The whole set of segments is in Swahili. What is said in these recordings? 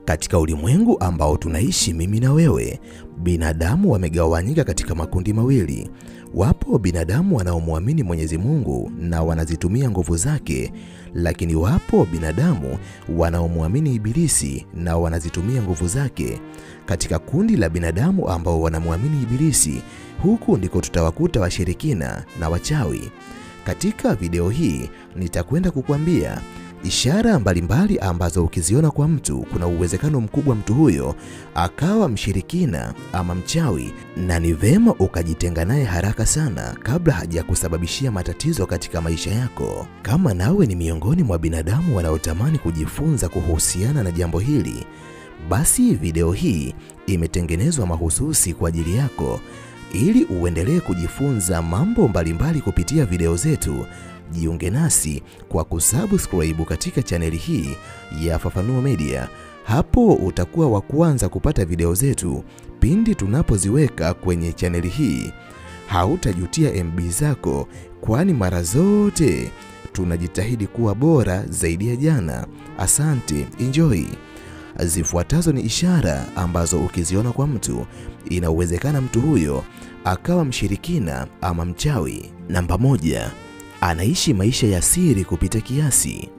Katika ulimwengu ambao tunaishi mimi na wewe, binadamu wamegawanyika katika makundi mawili. Wapo binadamu wanaomwamini Mwenyezi Mungu na wanazitumia nguvu zake, lakini wapo binadamu wanaomwamini Ibilisi na wanazitumia nguvu zake. Katika kundi la binadamu ambao wanamwamini Ibilisi, huku ndiko tutawakuta washirikina na wachawi. Katika video hii nitakwenda kukuambia ishara mbalimbali ambazo ukiziona kwa mtu, kuna uwezekano mkubwa mtu huyo akawa mshirikina ama mchawi, na ni vema ukajitenga naye haraka sana kabla hajakusababishia matatizo katika maisha yako. Kama nawe ni miongoni mwa binadamu wanaotamani kujifunza kuhusiana na jambo hili, basi video hii imetengenezwa mahususi kwa ajili yako ili uendelee kujifunza mambo mbalimbali kupitia video zetu. Jiunge nasi kwa kusubscribe katika chaneli hii ya Fafanuo Media. Hapo utakuwa wa kwanza kupata video zetu pindi tunapoziweka kwenye chaneli hii. Hautajutia MB zako, kwani mara zote tunajitahidi kuwa bora zaidi ya jana. Asante, enjoy. Zifuatazo ni ishara ambazo ukiziona kwa mtu, inawezekana mtu huyo akawa mshirikina ama mchawi. Namba 1, anaishi maisha ya siri kupita kiasi.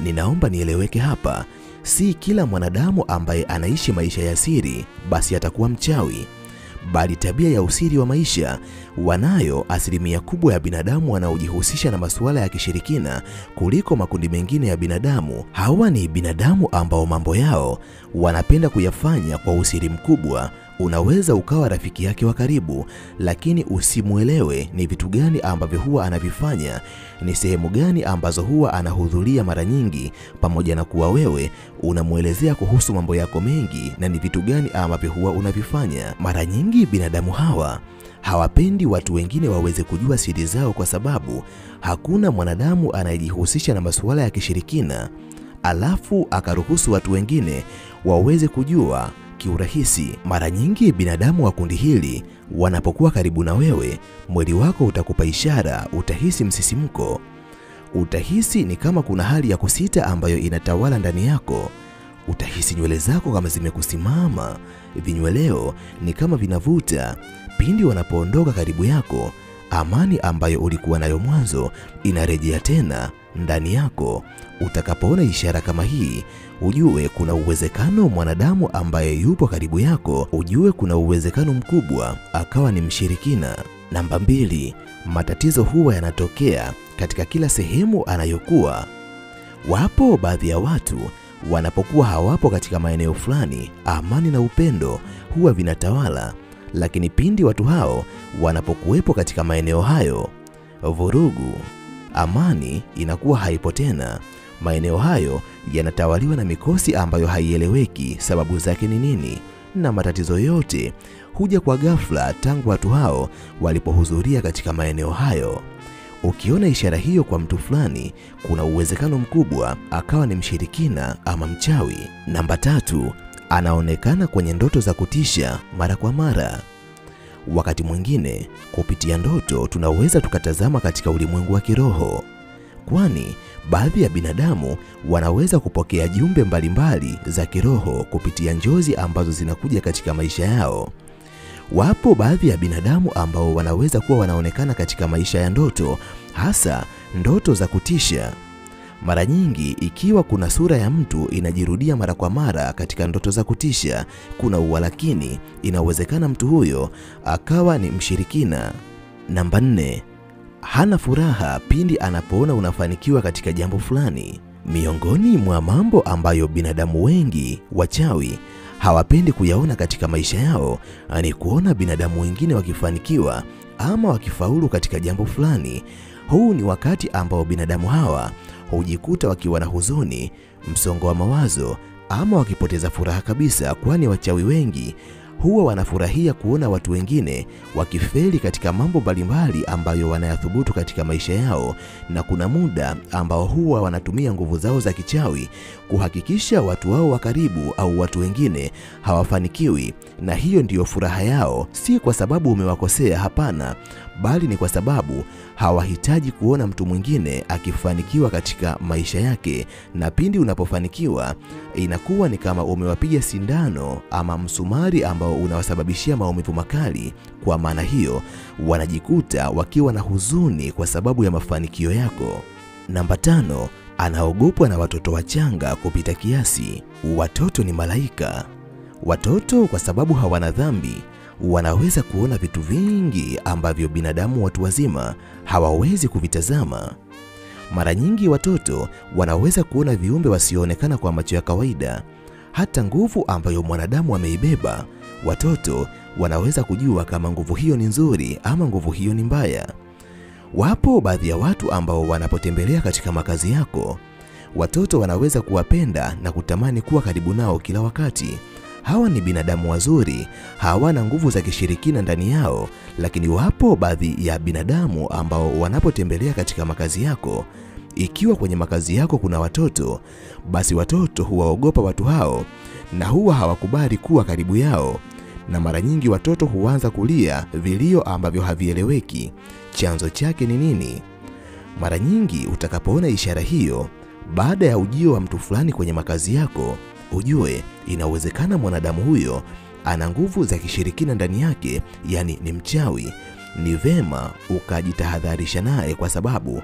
Ninaomba nieleweke hapa, si kila mwanadamu ambaye anaishi maisha ya siri basi atakuwa mchawi, bali tabia ya usiri wa maisha wanayo asilimia kubwa ya binadamu wanaojihusisha na masuala ya kishirikina kuliko makundi mengine ya binadamu. Hawa ni binadamu ambao mambo yao wanapenda kuyafanya kwa usiri mkubwa. Unaweza ukawa rafiki yake wa karibu, lakini usimuelewe ni vitu gani ambavyo huwa anavifanya, ni sehemu gani ambazo huwa anahudhuria mara nyingi, pamoja na kuwa wewe unamuelezea kuhusu mambo yako mengi na ni vitu gani ambavyo huwa unavifanya. Mara nyingi binadamu hawa hawapendi watu wengine waweze kujua siri zao, kwa sababu hakuna mwanadamu anayejihusisha na masuala ya kishirikina alafu akaruhusu watu wengine waweze kujua kiurahisi. Mara nyingi binadamu wa kundi hili wanapokuwa karibu na wewe, mwili wako utakupa ishara, utahisi msisimko. Utahisi ni kama kuna hali ya kusita ambayo inatawala ndani yako. Utahisi nywele zako kama zimekusimama, vinyweleo ni kama vinavuta. Pindi wanapoondoka karibu yako, amani ambayo ulikuwa nayo mwanzo inarejea tena ndani yako. Utakapoona ishara kama hii, ujue kuna uwezekano mwanadamu ambaye yupo karibu yako, ujue kuna uwezekano mkubwa akawa ni mshirikina. Namba 2, matatizo huwa yanatokea katika kila sehemu anayokuwa. Wapo baadhi ya watu wanapokuwa hawapo katika maeneo fulani, amani na upendo huwa vinatawala, lakini pindi watu hao wanapokuwepo katika maeneo hayo, vurugu, amani inakuwa haipo tena. Maeneo hayo yanatawaliwa na mikosi ambayo haieleweki sababu zake ni nini, na matatizo yote huja kwa ghafla tangu watu hao walipohudhuria katika maeneo hayo. Ukiona ishara hiyo kwa mtu fulani, kuna uwezekano mkubwa akawa ni mshirikina ama mchawi. Namba 3, anaonekana kwenye ndoto za kutisha mara kwa mara. Wakati mwingine kupitia ndoto tunaweza tukatazama katika ulimwengu wa kiroho, kwani baadhi ya binadamu wanaweza kupokea jumbe mbalimbali za kiroho kupitia njozi ambazo zinakuja katika maisha yao. Wapo baadhi ya binadamu ambao wanaweza kuwa wanaonekana katika maisha ya ndoto, hasa ndoto za kutisha. Mara nyingi ikiwa kuna sura ya mtu inajirudia mara kwa mara katika ndoto za kutisha, kuna uwalakini, inawezekana mtu huyo akawa ni mshirikina. Namba 4, hana furaha pindi anapoona unafanikiwa katika jambo fulani. Miongoni mwa mambo ambayo binadamu wengi wachawi hawapendi kuyaona katika maisha yao ni kuona binadamu wengine wakifanikiwa ama wakifaulu katika jambo fulani. Huu ni wakati ambao binadamu hawa hujikuta wakiwa na huzuni, msongo wa mawazo ama wakipoteza furaha kabisa, kwani wachawi wengi huwa wanafurahia kuona watu wengine wakifeli katika mambo mbalimbali ambayo wanayathubutu katika maisha yao, na kuna muda ambao huwa wanatumia nguvu zao za kichawi kuhakikisha watu wao wa karibu au watu wengine hawafanikiwi, na hiyo ndiyo furaha yao, si kwa sababu umewakosea, hapana, bali ni kwa sababu hawahitaji kuona mtu mwingine akifanikiwa katika maisha yake, na pindi unapofanikiwa inakuwa ni kama umewapiga sindano ama msumari ambao unawasababishia maumivu makali. Kwa maana hiyo wanajikuta wakiwa na huzuni kwa sababu ya mafanikio yako. Namba 5, anaogopwa na watoto wachanga kupita kiasi. Watoto ni malaika. Watoto kwa sababu hawana dhambi wanaweza kuona vitu vingi ambavyo binadamu watu wazima hawawezi kuvitazama. Mara nyingi watoto wanaweza kuona viumbe wasioonekana kwa macho ya kawaida. Hata nguvu ambayo mwanadamu ameibeba, watoto wanaweza kujua kama nguvu hiyo ni nzuri ama nguvu hiyo ni mbaya. Wapo baadhi ya watu ambao wanapotembelea katika makazi yako, watoto wanaweza kuwapenda na kutamani kuwa karibu nao kila wakati. Hawa ni binadamu wazuri, hawana nguvu za kishirikina ndani yao, lakini wapo baadhi ya binadamu ambao wanapotembelea katika makazi yako, ikiwa kwenye makazi yako kuna watoto, basi watoto huwaogopa watu hao na huwa hawakubali kuwa karibu yao, na mara nyingi watoto huanza kulia vilio ambavyo havieleweki. Chanzo chake ni nini? Mara nyingi utakapoona ishara hiyo baada ya ujio wa mtu fulani kwenye makazi yako, ujue inawezekana mwanadamu huyo ana nguvu za kishirikina ndani yake, yani ni mchawi. Ni vema ukajitahadharisha naye kwa sababu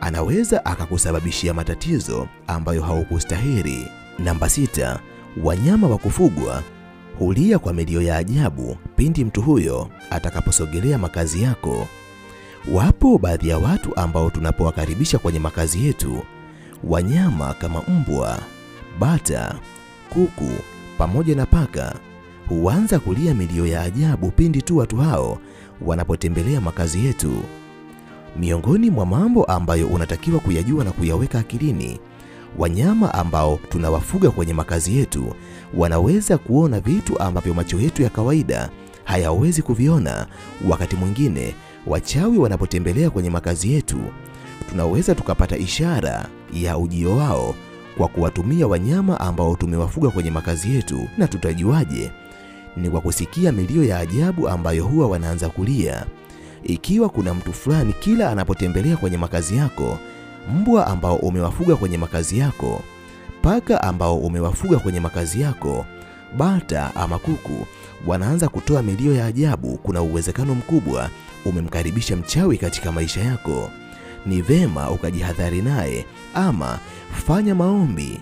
anaweza akakusababishia matatizo ambayo haukustahili. Namba 6, wanyama wa kufugwa hulia kwa milio ya ajabu pindi mtu huyo atakaposogelea makazi yako. Wapo baadhi ya watu ambao tunapowakaribisha kwenye makazi yetu, wanyama kama mbwa, bata, kuku pamoja na paka huanza kulia milio ya ajabu pindi tu watu hao wanapotembelea makazi yetu. Miongoni mwa mambo ambayo unatakiwa kuyajua na kuyaweka akilini, wanyama ambao tunawafuga kwenye makazi yetu wanaweza kuona vitu ambavyo macho yetu ya kawaida hayawezi kuviona. Wakati mwingine wachawi wanapotembelea kwenye makazi yetu, tunaweza tukapata ishara ya ujio wao kwa kuwatumia wanyama ambao tumewafuga kwenye makazi yetu. Na tutajuaje? Ni kwa kusikia milio ya ajabu ambayo huwa wanaanza kulia. Ikiwa kuna mtu fulani kila anapotembelea kwenye makazi yako, mbwa ambao umewafuga kwenye makazi yako, paka ambao umewafuga kwenye makazi yako, bata ama kuku wanaanza kutoa milio ya ajabu, kuna uwezekano mkubwa umemkaribisha mchawi katika maisha yako. Ni vema ukajihadhari naye, ama fanya maombi,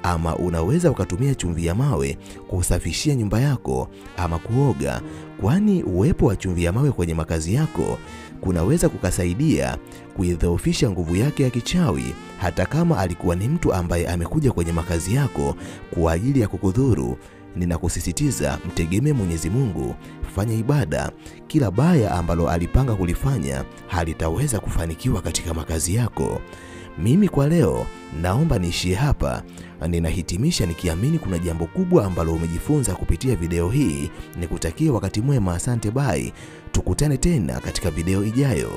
ama unaweza ukatumia chumvi ya mawe kusafishia nyumba yako ama kuoga, kwani uwepo wa chumvi ya mawe kwenye makazi yako kunaweza kukasaidia kuidhoofisha nguvu yake ya kichawi, hata kama alikuwa ni mtu ambaye amekuja kwenye makazi yako kwa ajili ya kukudhuru. Ninakusisitiza mtegemee Mwenyezi Mungu, fanya ibada. Kila baya ambalo alipanga kulifanya halitaweza kufanikiwa katika makazi yako. Mimi kwa leo naomba niishie hapa. Ninahitimisha nikiamini kuna jambo kubwa ambalo umejifunza kupitia video hii. Nikutakie wakati mwema, asante, bye. Tukutane tena katika video ijayo.